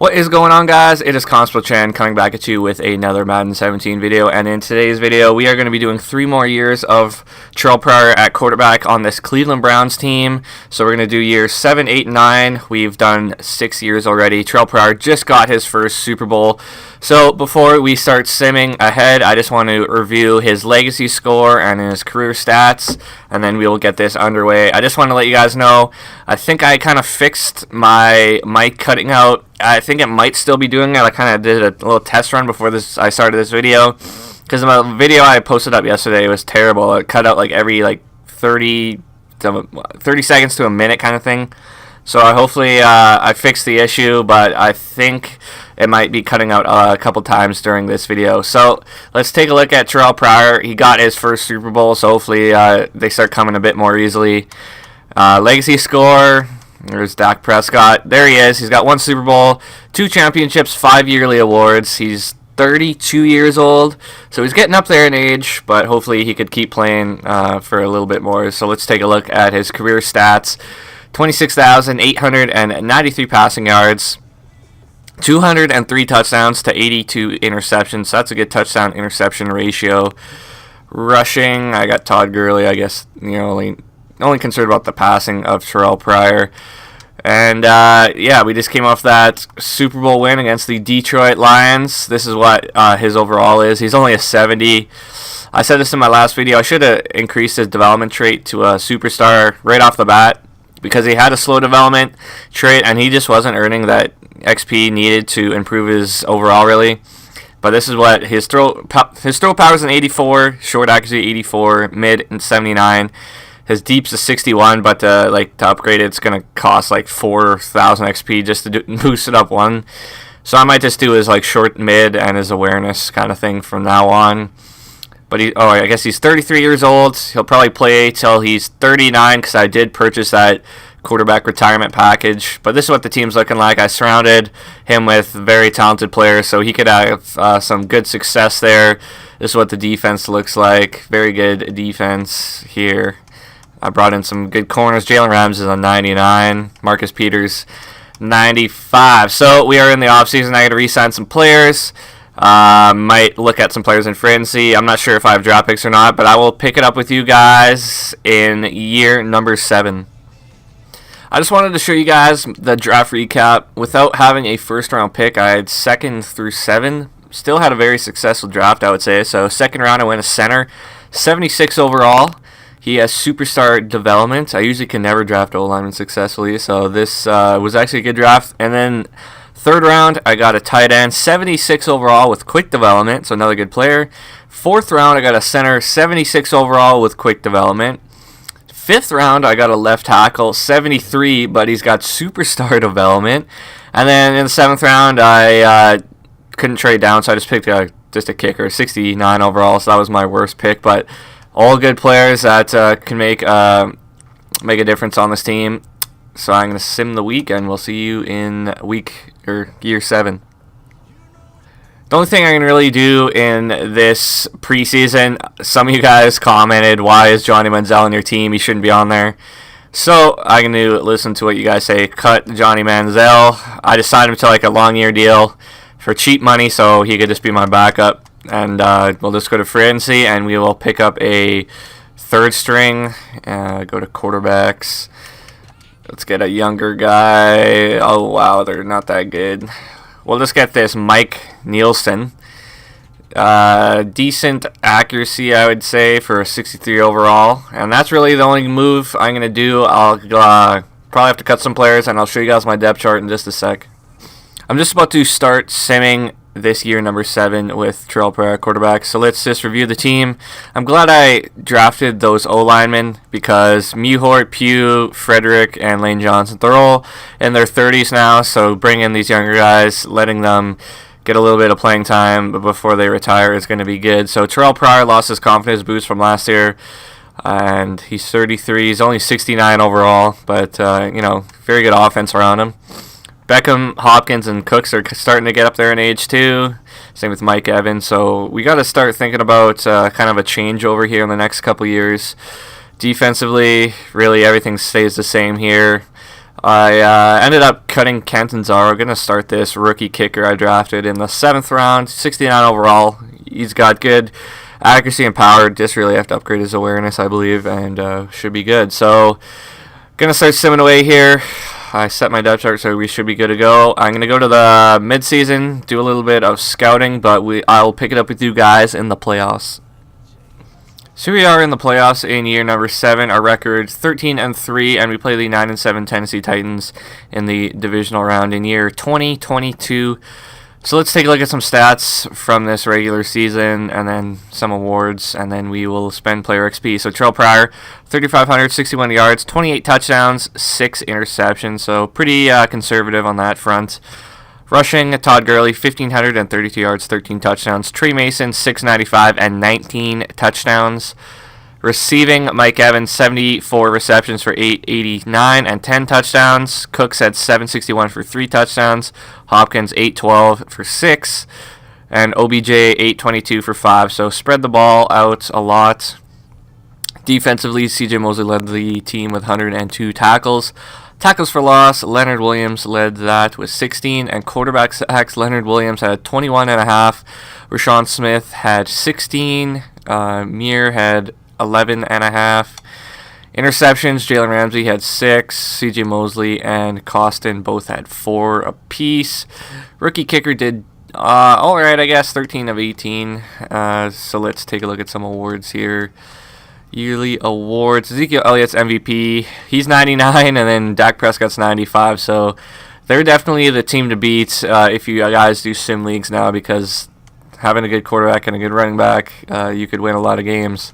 What is going on, guys? It is Constable Chan coming back at you with another Madden 17 video, and in today's video we are going to be doing 3 more years of Terrelle Pryor at quarterback on this Cleveland Browns team. So we're going to do years 7, 8, and 9. We've done 6 years already. Terrelle Pryor just got his first Super Bowl. So before we start simming ahead, I just want to review his legacy score and his career stats, and then we will get this underway. I just want to let you guys know, I think I kind of fixed my mic cutting out. I think it might still be doing it. I kind of did a little test run before I started this video, because the video I posted up yesterday was terrible. It cut out like every 30 seconds to a minute kind of thing. So hopefully I fixed the issue, but I think it might be cutting out a couple times during this video. So let's take a look at Terrelle Pryor. He got his first Super Bowl, so hopefully they start coming a bit more easily. Legacy score. There's Dak Prescott. There he is. He's got 1 Super Bowl, 2 championships, 5 yearly awards. He's 32 years old, so he's getting up there in age, but hopefully he could keep playing for a little bit more. So let's take a look at his career stats. 26,893 passing yards, 203 touchdowns to 82 interceptions. So that's a good touchdown-interception ratio. Rushing, I got Todd Gurley, I guess, only concerned about the passing of Terrelle Pryor. And, yeah, we just came off that Super Bowl win against the Detroit Lions. This is what his overall is. He's only a 70. I said this in my last video. I should have increased his development trait to a superstar right off the bat, because he had a slow development trait, and he just wasn't earning that XP needed to improve his overall, really. But this is what his throw power is an 84, short accuracy 84, mid and 79. His deep's a 61, but to upgrade it, it's gonna cost like 4,000 XP just to boost it up 1. So I might just do his short, mid, and his awareness kind of thing from now on. But I guess he's 33 years old. He'll probably play till he's 39, because I did purchase that quarterback retirement package. But this is what the team's looking like. I surrounded him with very talented players, so he could have some good success there. This is what the defense looks like. Very good defense here. I brought in some good corners. Jalen Ramsey is a 99. Marcus Peters, 95. So we are in the offseason. I got to re-sign some players. Might look at some players in free agency. I'm not sure if I have draft picks or not, but I will pick it up with you guys in year number 7. I just wanted to show you guys the draft recap. Without having a first round pick, I had 2nd through 7. Still had a very successful draft, I would say. So 2nd round, I went a center, 76 overall. He has superstar development. I usually can never draft O-lineman successfully, so this was actually a good draft. And then 3rd round, I got a tight end, 76 overall with quick development, so another good player. 4th round, I got a center, 76 overall with quick development. 5th round, I got a left tackle, 73, but he's got superstar development. And then in the 7th round, I couldn't trade down, so I just picked just a kicker, 69 overall, so that was my worst pick. But all good players that can make a difference on this team. So I'm going to sim the week, and we'll see you in year 7. The only thing I can really do in this preseason, some of you guys commented, why is Johnny Manziel on your team? He shouldn't be on there. So I'm going to listen to what you guys say. Cut Johnny Manziel. I just signed him to a long year deal for cheap money, so he could just be my backup. And we'll just go to free agency, and we will pick up a 3rd string. Go to quarterbacks. Let's get a younger guy. Oh, wow, they're not that good. We'll just get this Mike Nielsen. Decent accuracy, I would say, for a 63 overall. And that's really the only move I'm going to do. I'll probably have to cut some players, and I'll show you guys my depth chart in just a sec. I'm just about to start simming this year number 7 with Terrelle Pryor quarterback. So let's just review the team. I'm glad I drafted those O-linemen, because Mewhort, Pugh, Frederick, and Lane Johnson, they're all in their 30s now. So bringing in these younger guys, letting them get a little bit of playing time before they retire is going to be good. So Terrelle Pryor lost his confidence boost from last year, and he's 33. He's only 69 overall, but very good offense around him. Beckham, Hopkins, and Cooks are starting to get up there in age too. Same with Mike Evans. So we got to start thinking about kind of a changeover here in the next couple years. Defensively, really everything stays the same here. I ended up cutting Cantanzaro. Going to start this rookie kicker I drafted in the 7th round, 69 overall. He's got good accuracy and power. Just really have to upgrade his awareness, I believe, and should be good. So, going to start simming away here. I set my depth chart, so we should be good to go. I'm going to go to the midseason, do a little bit of scouting, but I'll pick it up with you guys in the playoffs. So we are in the playoffs in year number 7. Our record 13-3, and we play the 9-7 Tennessee Titans in the divisional round in year 2022. So let's take a look at some stats from this regular season, and then some awards, and then we will spend player XP. So Terrelle Pryor, 3,561 yards, 28 touchdowns, 6 interceptions. So pretty conservative on that front. Rushing, Todd Gurley, 1,532 yards, 13 touchdowns. Trey Mason, 695 and 19 touchdowns. Receiving, Mike Evans, 74 receptions for 889 and 10 touchdowns. Cooks had 761 for 3 touchdowns. Hopkins, 812 for 6. And OBJ, 822 for 5. So spread the ball out a lot. Defensively, CJ Mosley led the team with 102 tackles. Tackles for loss, Leonard Williams led that with 16, and quarterback sacks, Leonard Williams had 21.5. Rashawn Smith had 16. Muir had 11.5. Interceptions, Jalen Ramsey had 6. CJ Mosley and Costin both had 4 apiece. Rookie kicker did alright, I guess, 13 of 18. So let's take a look at some awards here. Yearly awards. Ezekiel Elliott's MVP. He's 99, and then Dak Prescott's 95. So they're definitely the team to beat if you guys do sim leagues now, because having a good quarterback and a good running back, you could win a lot of games.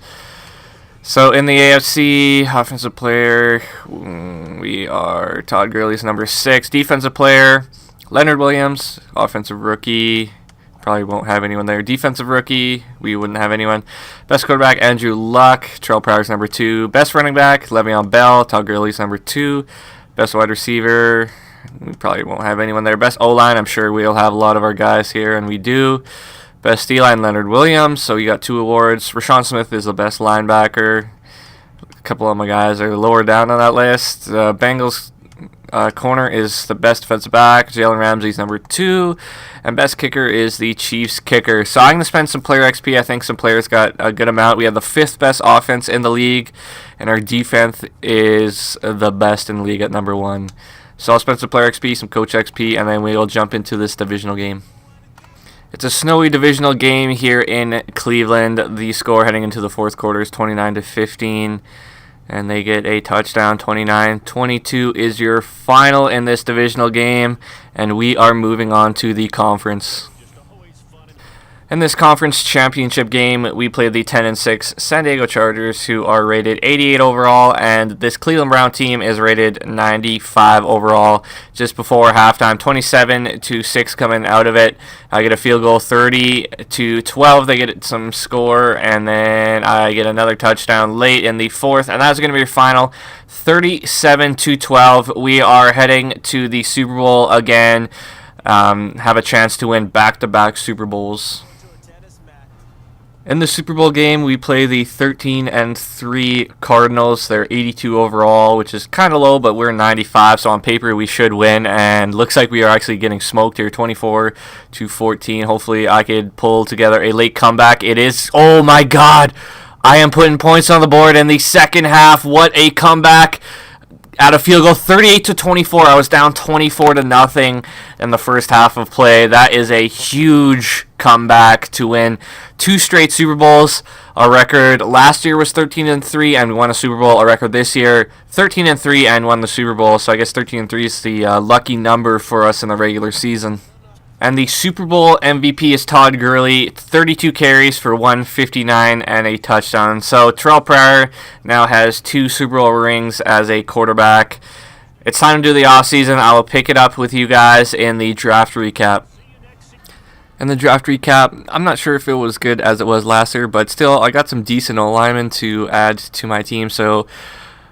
So in the AFC, offensive player, we are Todd Gurley's number 6. Defensive player, Leonard Williams. Offensive rookie, probably won't have anyone there. Defensive rookie, we wouldn't have anyone. Best quarterback, Andrew Luck. Terrelle Pryor's number 2. Best running back, Le'Veon Bell. Todd Gurley's number 2. Best wide receiver, we probably won't have anyone there. Best O-line, I'm sure we'll have a lot of our guys here, and we do. Best D-line, Leonard Williams. So you got 2 awards. Rashawn Smith is the best linebacker. A couple of my guys are lower down on that list. Bengals corner is the best defensive back. Jalen Ramsey's number 2. And best kicker is the Chiefs kicker. So I'm going to spend some player XP. I think some players got a good amount. We have the 5th best offense in the league, and our defense is the best in the league at number 1. So I'll spend some player XP, some coach XP, and then we'll jump into this divisional game. It's a snowy divisional game here in Cleveland. The score heading into the 4th quarter is 29-15. And they get a touchdown. 29-22 is your final in this divisional game. And we are moving on to the conference. In this conference championship game, we played the 10-6 San Diego Chargers, who are rated 88 overall, and this Cleveland Brown team is rated 95 overall. Just before halftime, 27-6 coming out of it. I get a field goal, 30-12. They get some score, and then I get another touchdown late in the 4th, and that's going to be your final, 37-12. We are heading to the Super Bowl again. Have a chance to win back-to-back Super Bowls. In the Super Bowl game, we play the 13-3 Cardinals. They're 82 overall, which is kind of low, but we're 95, so on paper we should win. And looks like we are actually getting smoked here, 24-14. Hopefully I could pull together a late comeback. It is, oh my God, I am putting points on the board in the second half. What a comeback. At a field goal, 38-24. I was down 24-0 in the first half of play. That is a huge comeback to win 2 straight Super Bowls. Our record last year was 13-3, and we won a Super Bowl. Our record this year, 13-3, and won the Super Bowl. So I guess 13-3 is the lucky number for us in the regular season. And the Super Bowl MVP is Todd Gurley, 32 carries for 159 and a touchdown. So Terrelle Pryor now has 2 Super Bowl rings as a quarterback. It's time to do the offseason. I will pick it up with you guys in the draft recap. In the draft recap, I'm not sure if it was good as it was last year, but still, I got some decent O-linemen to add to my team. So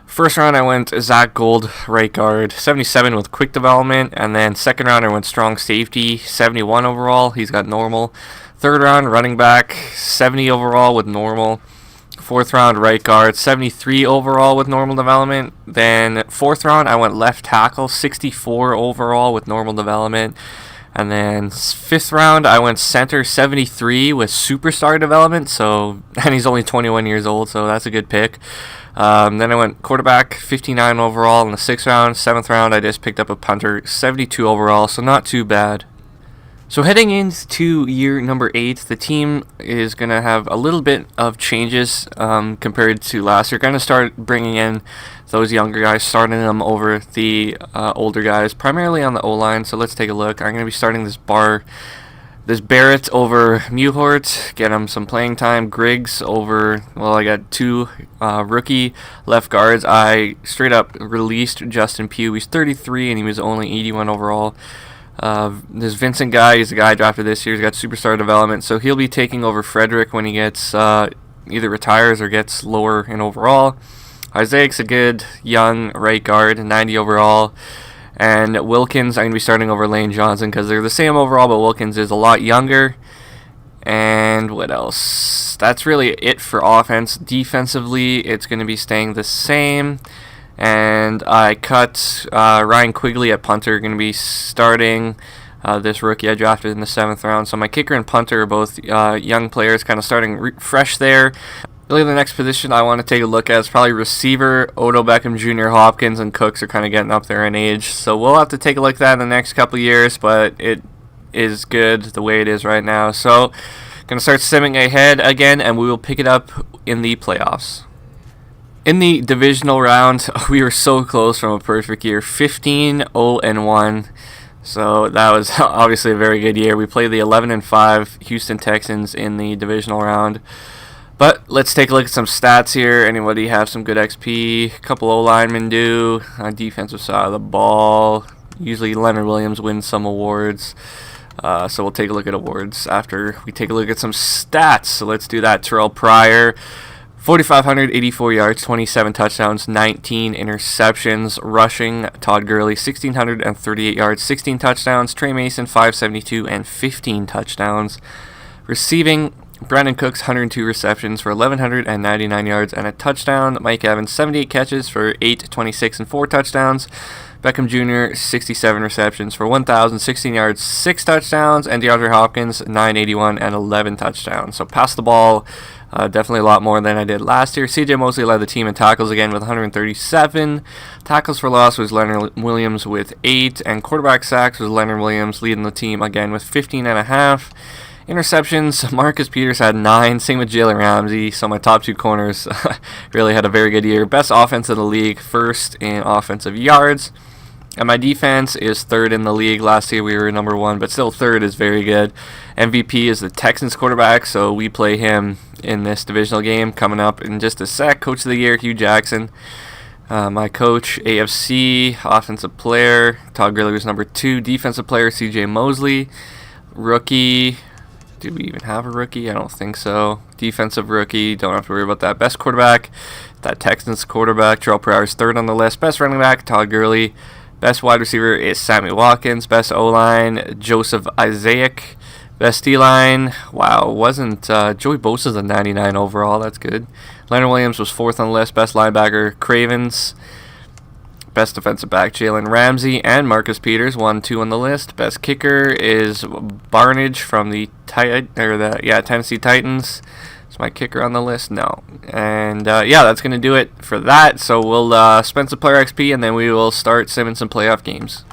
first round, I went Zach Gold, right guard, 77 with quick development. And then second round, I went strong safety, 71 overall. He's got normal. Third round, running back, 70 overall with normal. Fourth round, right guard, 73 overall with normal development. Then fourth round, I went left tackle, 64 overall with normal development. And then fifth round, I went center, 73 with superstar development. And he's only 21 years old, so that's a good pick. Then I went quarterback, 59 overall in the sixth round. Seventh round, I just picked up a punter, 72 overall, so not too bad. So heading into year number 8, the team is going to have a little bit of changes compared to last year. Going to start bringing in those younger guys, starting them over the older guys, primarily on the O-line. So let's take a look. I'm going to be starting this Barrett over Muhort, get him some playing time. Griggs over, I got 2 rookie left guards. I straight up released Justin Pugh. He's 33 and he was only 81 overall. This Vincent guy, he's a guy drafted this year. He's got superstar development, so he'll be taking over Frederick when he gets either retires or gets lower in overall. Isaac's a good young right guard, 90 overall. And Wilkins, I'm going to be starting over Lane Johnson because they're the same overall, but Wilkins is a lot younger. And what else? That's really it for offense. Defensively, it's going to be staying the same. And I cut Ryan Quigley at punter, going to be starting this rookie I drafted in the 7th round. So my kicker and punter are both young players, kind of starting fresh there. Really the next position I want to take a look at is probably receiver. Odell Beckham Jr., Hopkins, and Cooks are kind of getting up there in age. So we'll have to take a look at that in the next couple of years, but it is good the way it is right now. So going to start simming ahead again, and we will pick it up in the playoffs. In the divisional round, we were so close from a perfect year, 15-0-1. So that was obviously a very good year. We played the 11-5 Houston Texans in the divisional round. But let's take a look at some stats here. Anybody have some good XP? A couple O-linemen do. On defensive side of the ball. Usually Leonard Williams wins some awards. So we'll take a look at awards after we take a look at some stats. So let's do that. Terrelle Pryor, 4,584 yards, 27 touchdowns, 19 interceptions. Rushing, Todd Gurley, 1,638 yards, 16 touchdowns. Trey Mason, 572 and 15 touchdowns. Receiving, Brandon Cooks, 102 receptions for 1,199 yards and a touchdown. Mike Evans, 78 catches for 826 and 4 touchdowns. Beckham Jr., 67 receptions for 1,016 yards, 6 touchdowns. And DeAndre Hopkins, 981 and 11 touchdowns. So pass the ball definitely a lot more than I did last year. CJ Mosley led the team in tackles again with 137. Tackles for loss was Leonard Williams with 8. And quarterback sacks was Leonard Williams leading the team again with 15.5. Interceptions, Marcus Peters had 9, same with Jalen Ramsey, so my top 2 corners really had a very good year. Best offense of the league, first in offensive yards. And my defense is 3rd in the league. Last year we were number 1, but still 3rd is very good. MVP is the Texans quarterback, so we play him in this divisional game coming up in just a sec. Coach of the year, Hugh Jackson. My coach, AFC, offensive player, Todd Gurley was number 2. Defensive player, CJ Mosley. Rookie, did we even have a rookie? I don't think so. Defensive rookie, don't have to worry about that. Best quarterback, that Texans quarterback, Terrelle Pryor is 3rd on the list. Best running back, Todd Gurley. Best wide receiver is Sammy Watkins. Best O-line, Joseph Isaac. Best D-line, wasn't Joey Bosa's a 99 overall. That's good. Leonard Williams was 4th on the list. Best linebacker, Cravens. Best defensive back, Jalen Ramsey and Marcus Peters, 1-2 on the list. Best kicker is Barnage from the Tennessee Titans. Is my kicker on the list? No. And that's going to do it for that. So we'll spend some player XP and then we will start simming some playoff games.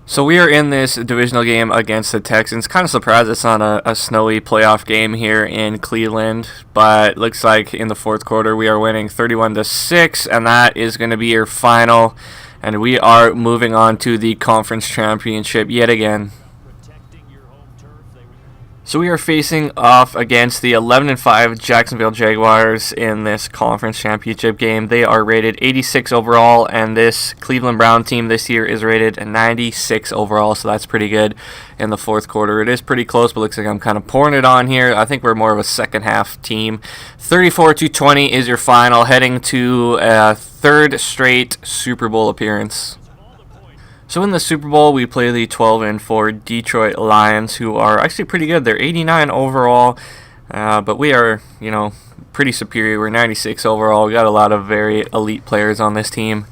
So we are in this divisional game against the Texans. Kind of surprised it's not a snowy playoff game here in Cleveland, but looks like in the 4th quarter we are winning 31-6, and that is going to be your final. And we are moving on to the conference championship yet again. So we are facing off against the 11-5 Jacksonville Jaguars in this conference championship game. They are rated 86 overall, and this Cleveland Brown team this year is rated 96 overall, so that's pretty good in the 4th quarter. It is pretty close, but looks like I'm kind of pouring it on here. I think we're more of a second half team. 34-20 is your final, heading to a 3rd straight Super Bowl appearance. So in the Super Bowl, we play the 12-4 Detroit Lions, who are actually pretty good. They're 89 overall. But we are, pretty superior. We're 96 overall. We got a lot of very elite players on this team.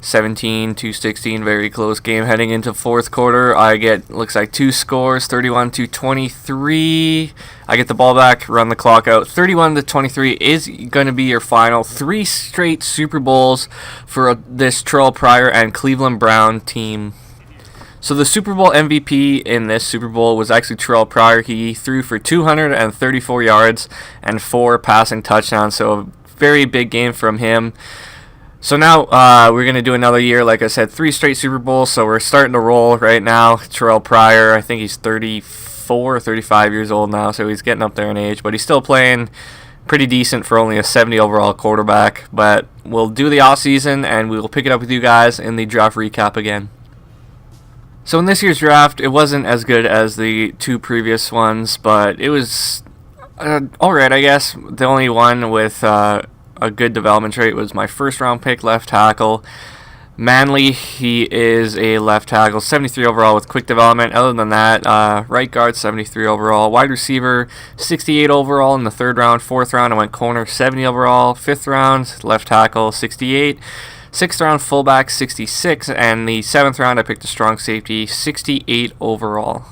17-16, very close game heading into fourth quarter. I get, looks like 2 scores, 31-23. I get the ball back, run the clock out. 31-23 is going to be your final. 3 straight Super Bowls for this Terrelle Pryor and Cleveland Brown team. So the Super Bowl MVP in this Super Bowl was actually Terrelle Pryor. He threw for 234 yards and 4 passing touchdowns. So a very big game from him. So now we're going to do another year. Like I said, 3 straight Super Bowls. So we're starting to roll right now. Terrelle Pryor, I think he's 34 or 35 years old now. So he's getting up there in age. But he's still playing pretty decent for only a 70 overall quarterback. But we'll do the offseason and we will pick it up with you guys in the draft recap again. So in this year's draft, it wasn't as good as the 2 previous ones, but it was alright, I guess. The only one with a good development trait was my first round pick, left tackle. Manley, he is a left tackle, 73 overall with quick development. Other than that, right guard, 73 overall. Wide receiver, 68 overall in the 3rd round. 4th round, I went corner, 70 overall. 5th round, left tackle, 68. 6th round, fullback, 66, and the 7th round, I picked a strong safety, 68 overall.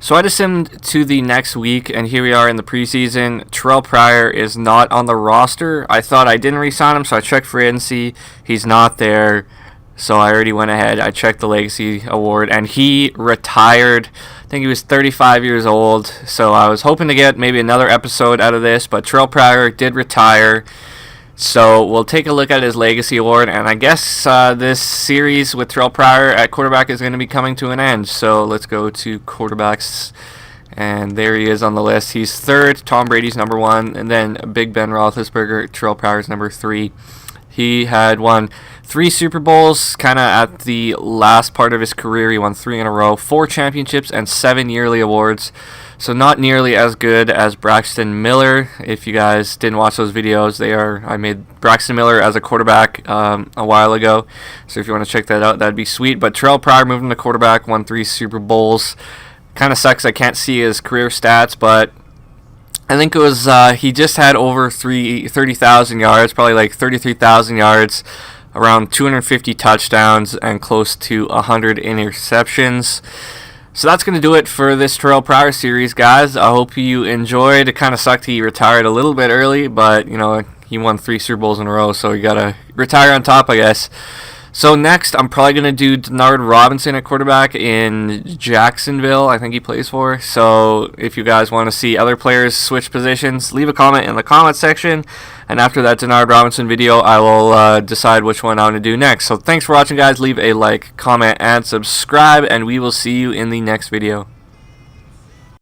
So I just simmed to the next week, and here we are in the preseason. Terrelle Pryor is not on the roster. I thought I didn't re-sign him, so I checked free agency. He's not there, so I already went ahead. I checked the Legacy Award, and he retired. I think he was 35 years old, so I was hoping to get maybe another episode out of this, but Terrelle Pryor did retire. So we'll take a look at his Legacy Award, and I guess this series with Terrelle Pryor at quarterback is going to be coming to an end. So let's go to quarterbacks, and there he is on the list. He's 3rd, Tom Brady's number 1, and then Big Ben Roethlisberger, Terrelle Pryor's number 3. He had won 3 Super Bowls kind of at the last part of his career. He won 3 in a row, 4 championships, and 7 yearly awards. So not nearly as good as Braxton Miller. If you guys didn't watch those videos, I made Braxton Miller as a quarterback a while ago. So if you want to check that out, that'd be sweet. But Terrelle Pryor moved him to quarterback, won 3 Super Bowls. Kind of sucks I can't see his career stats, but I think it was he just had over 30,000 yards, probably like 33,000 yards, around 250 touchdowns, and close to 100 interceptions. So that's going to do it for this Terrelle Pryor series, guys. I hope you enjoyed. It kind of sucked he retired a little bit early, but, he won 3 Super Bowls in a row, so you got to retire on top, I guess. So next, I'm probably going to do Denard Robinson at quarterback in Jacksonville, I think he plays for. So if you guys want to see other players switch positions, leave a comment in the comment section. And after that Denard Robinson video, I will decide which one I want to do next. So thanks for watching, guys. Leave a like, comment, and subscribe, and we will see you in the next video.